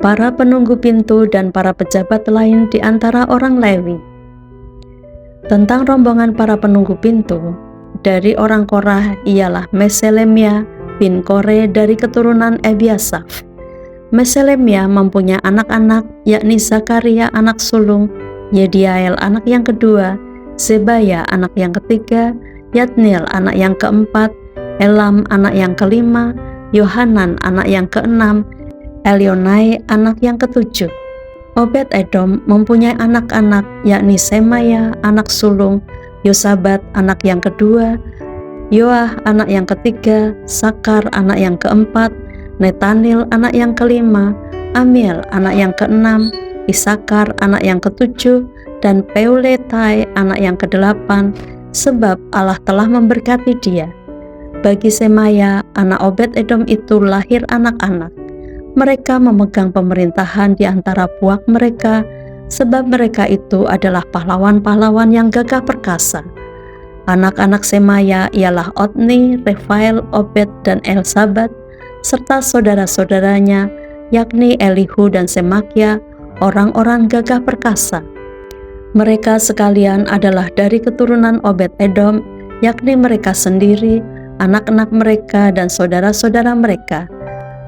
para penunggu pintu dan para pejabat lain di antara orang Lewi. Tentang rombongan para penunggu pintu, dari orang Korah ialah Meselemia bin Kore dari keturunan Ebiasaf. Meselemia mempunyai anak-anak, yakni Zakaria anak sulung, Yediael anak yang kedua, Zebaya anak yang ketiga, Yatniel anak yang keempat, Elam anak yang kelima, Yohanan anak yang keenam, Elionai anak yang ketujuh. Obed Edom mempunyai anak-anak, yakni Semaya anak sulung, Yosabat anak yang kedua, Yoah anak yang ketiga, Sakar anak yang keempat, Netanil anak yang kelima, Amiel anak yang keenam, Isakar anak yang ketujuh, dan Peuletai anak yang kedelapan, sebab Allah telah memberkati dia. Bagi Semaya anak Obed Edom itu lahir anak-anak. Mereka memegang pemerintahan di antara puak mereka, sebab mereka itu adalah pahlawan-pahlawan yang gagah perkasa. Anak-anak Semaya ialah Otni, Refael, Obed, dan Elsabat, serta saudara-saudaranya, yakni Elihu dan Semakia, orang-orang gagah perkasa. Mereka sekalian adalah dari keturunan Obed Edom, yakni mereka sendiri, anak-anak mereka, dan saudara-saudara mereka.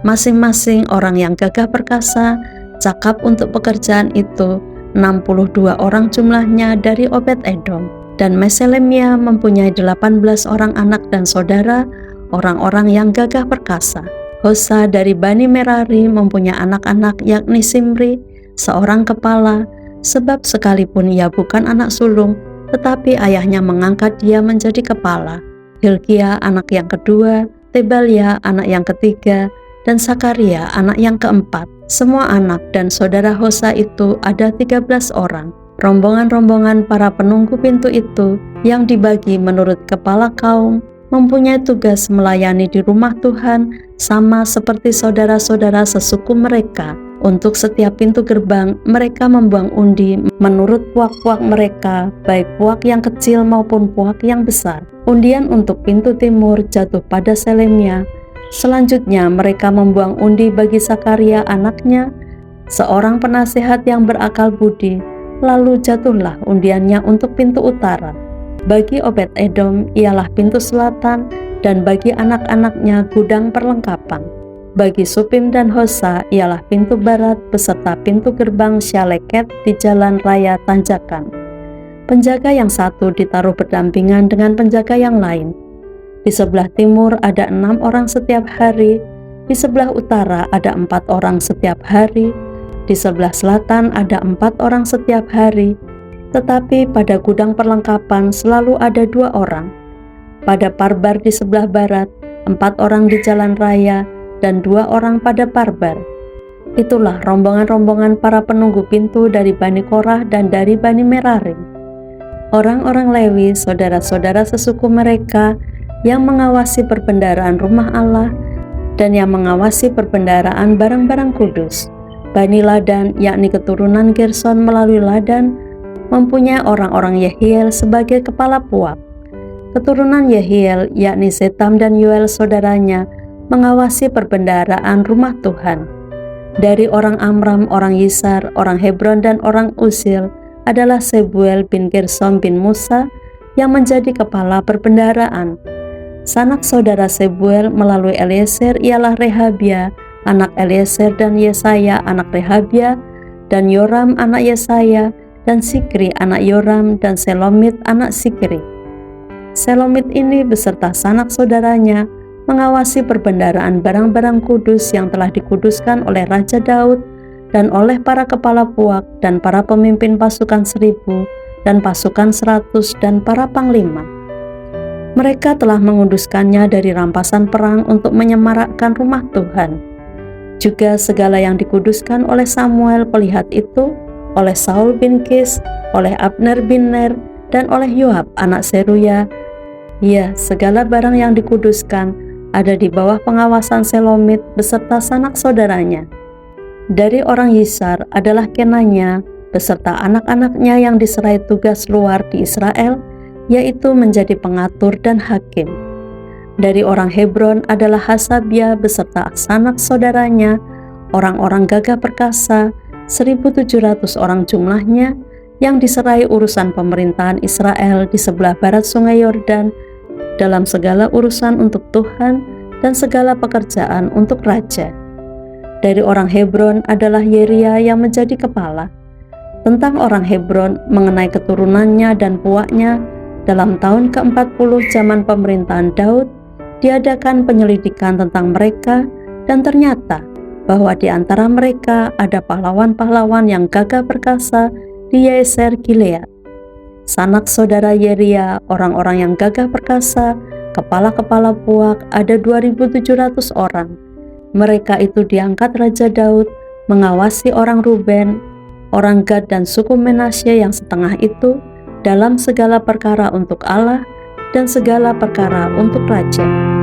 Masing-masing orang yang gagah perkasa, cakap untuk pekerjaan itu, 62 orang jumlahnya dari Obed Edom. Dan Meselemia mempunyai 18 orang anak dan saudara, orang-orang yang gagah perkasa. Hosa dari Bani Merari mempunyai anak-anak, yakni Simri, seorang kepala, sebab sekalipun ia bukan anak sulung, tetapi ayahnya mengangkat dia menjadi kepala. Hilkia anak yang kedua, Tebalia anak yang ketiga, dan Sakaria anak yang keempat. Semua anak dan saudara Hosa itu ada 13 orang. Rombongan-rombongan para penunggu pintu itu yang dibagi menurut kepala kaum mempunyai tugas melayani di rumah Tuhan sama seperti saudara-saudara sesuku mereka. Untuk setiap pintu gerbang mereka membuang undi menurut puak-puak mereka, baik puak yang kecil maupun puak yang besar. Undian untuk pintu timur jatuh pada Selemia. Selanjutnya mereka membuang undi bagi Zakaria anaknya, seorang penasihat yang berakal budi, lalu jatuhlah undiannya untuk pintu utara. Bagi Obed Edom ialah pintu selatan, dan bagi anak-anaknya gudang perlengkapan. Bagi Supim dan Hosa ialah pintu barat beserta pintu gerbang Syaleket di jalan raya tanjakan. Penjaga yang satu ditaruh berdampingan dengan penjaga yang lain. Di sebelah timur ada 6 orang setiap hari, di sebelah utara ada 4 orang setiap hari, di sebelah selatan ada 4 orang setiap hari, tetapi pada gudang perlengkapan selalu ada 2 orang. Pada parbar di sebelah barat, 4 orang di jalan raya, dan 2 orang pada parbar. Itulah rombongan-rombongan para penunggu pintu dari Bani Korah dan dari Bani Merari. Orang-orang Lewi, saudara-saudara sesuku mereka, yang mengawasi perbendaharaan rumah Allah dan yang mengawasi perbendaharaan barang-barang kudus. Bani Ladan, yakni keturunan Gerson melalui Ladan, mempunyai orang-orang Yehiel sebagai kepala puak. Keturunan Yehiel, yakni Zetam dan Yoel saudaranya, mengawasi perbendaharaan rumah Tuhan. Dari orang Amram, orang Yisar, orang Hebron, dan orang Usil adalah Sebuel bin Gersom bin Musa yang menjadi kepala perbendaharaan. Sanak saudara Sebuel melalui Eliezer ialah Rehabia, anak Eliezer, dan Yesaya, anak Rehabia, dan Yoram, anak Yesaya, dan Sikri, anak Yoram, dan Selomit, anak Sikri. Selomit ini beserta sanak saudaranya mengawasi perbendaharaan barang-barang kudus yang telah dikuduskan oleh Raja Daud dan oleh para kepala puak dan para pemimpin pasukan 1000 dan pasukan 100 dan para panglima. Mereka telah menguduskannya dari rampasan perang untuk menyemarakkan rumah Tuhan. Juga segala yang dikuduskan oleh Samuel pelihat itu, oleh Saul bin Kis, oleh Abner bin Ner, dan oleh Yoab anak Seruya. Ya, segala barang yang dikuduskan ada di bawah pengawasan Selomit beserta sanak saudaranya. Dari orang Yisar adalah Kenanya beserta anak-anaknya yang diserai tugas luar di Israel, yaitu menjadi pengatur dan hakim. Dari orang Hebron adalah Hasabia beserta sanak saudaranya, orang-orang gagah perkasa 1.700 orang jumlahnya yang diserai urusan pemerintahan Israel di sebelah barat sungai Yordan dalam segala urusan untuk Tuhan dan segala pekerjaan untuk raja. Dari orang Hebron adalah Yeria yang menjadi kepala. Tentang orang Hebron mengenai keturunannya dan puaknya, dalam tahun ke-40 zaman pemerintahan Daud, diadakan penyelidikan tentang mereka dan ternyata bahwa di antara mereka ada pahlawan-pahlawan yang gagah perkasa di Yeser Gilead. Sanak saudara Yeria, orang-orang yang gagah perkasa, kepala-kepala puak, ada 2.700 orang. Mereka itu diangkat Raja Daud mengawasi orang Ruben, orang Gad dan suku Menasye yang setengah itu dalam segala perkara untuk Allah dan segala perkara untuk raja.